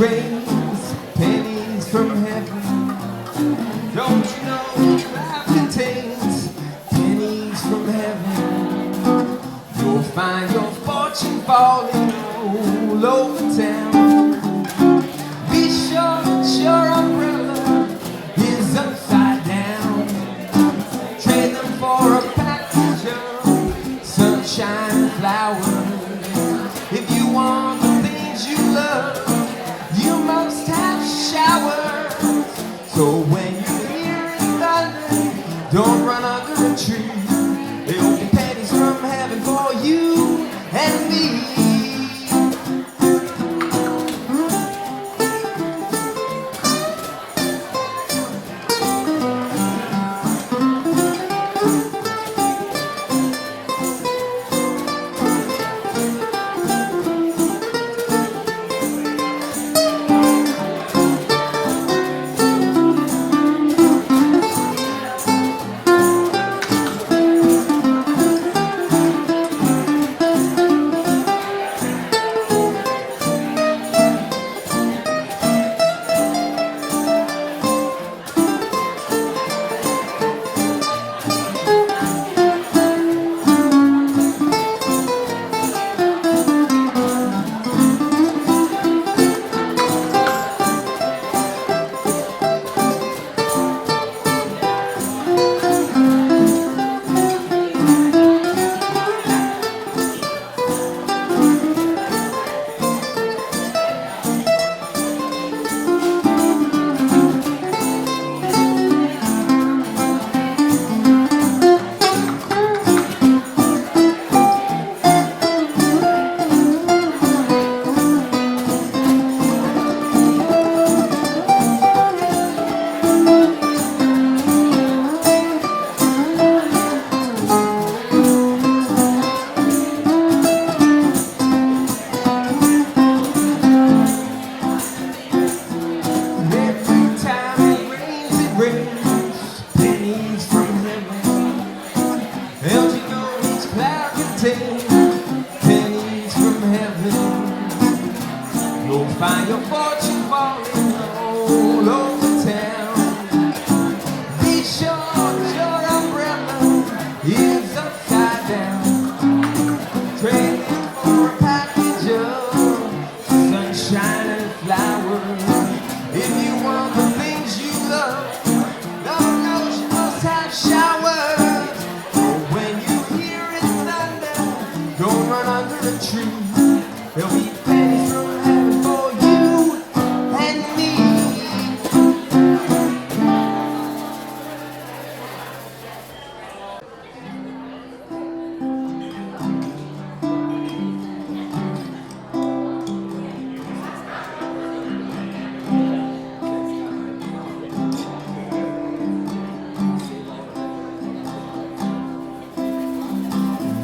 rains pennies from heaven. Don't you know life contains pennies from heaven? You'll find your fortune falling all over town. Be sure that your umbrella is upside down. Trade them for a package of sunshine and flowers. If you want the things you love, you must have showers. So when you hear it thunder, don't run under a tree. There'll be pennies from heaven for you and me. Pennies from heaven. You'll find your fortune falling all over town. Be sure your umbrella is upside down. Trade it for a package of sunshine and flowers. If you want the things you love, Lord knows you must have showers. When you hear it thunder, don't run under a tree. There'll be pennies from heaven for you and me.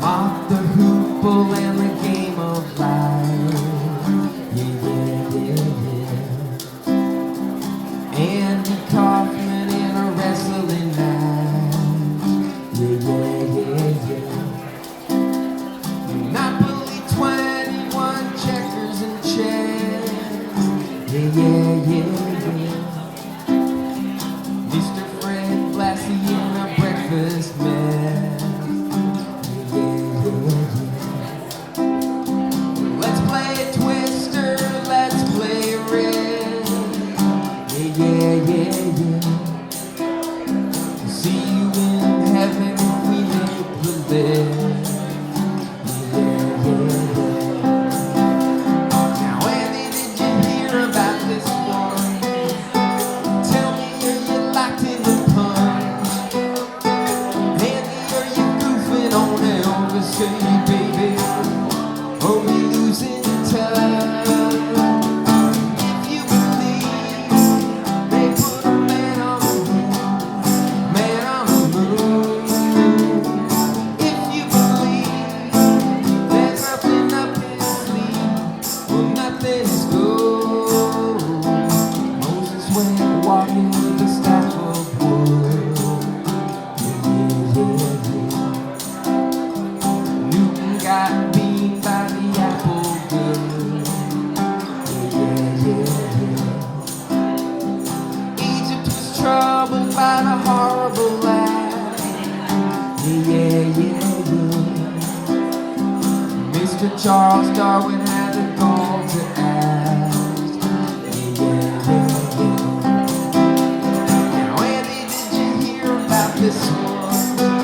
Mark the hoople and the game of life. Andy Kaufman in a wrestling match. Monopoly 21 checkers and chess. Mr. Fred Blassie in a breakfast mess. Let's play Twister, let's play Red. See you in heaven if we make the list. Now, Andy, did you hear about this one? Tell me, are you locked in the punch? Andy, are you goofing on Elvis? Say, baby, are we losing touch? If you believe they put a man on the moon, man on the moon. If you believe there's nothing up his sleeve, well, nothing is gold. Moses went walking with a staff of wood. Newton got beaten by the apple Mr. Charles Darwin had a call to ask. Yeah. Now, Andy, did you hear about this one?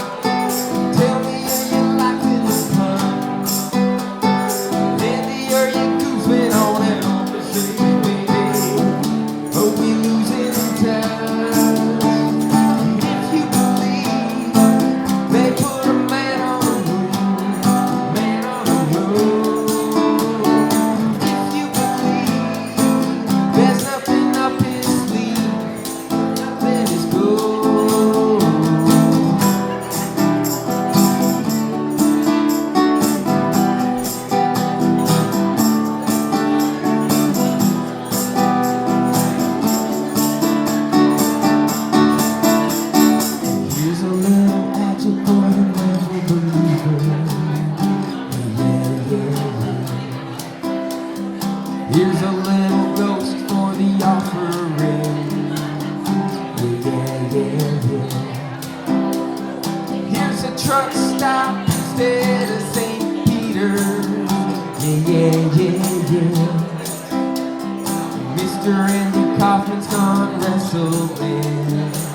Tell me, are you liking the pun? Andy, are you goofing on it? Hope we losing touch. If you believe they put a man on the road, if you believe there's nothing up his sleeve, nothing is gold. Here's a little agile boy who never believed her. Yeah. Here's a little ghost for the offering. Yeah. Here's a truck stop instead of St. Peter's. Yeah. Mr. Andy Kaufman's gone wrestling.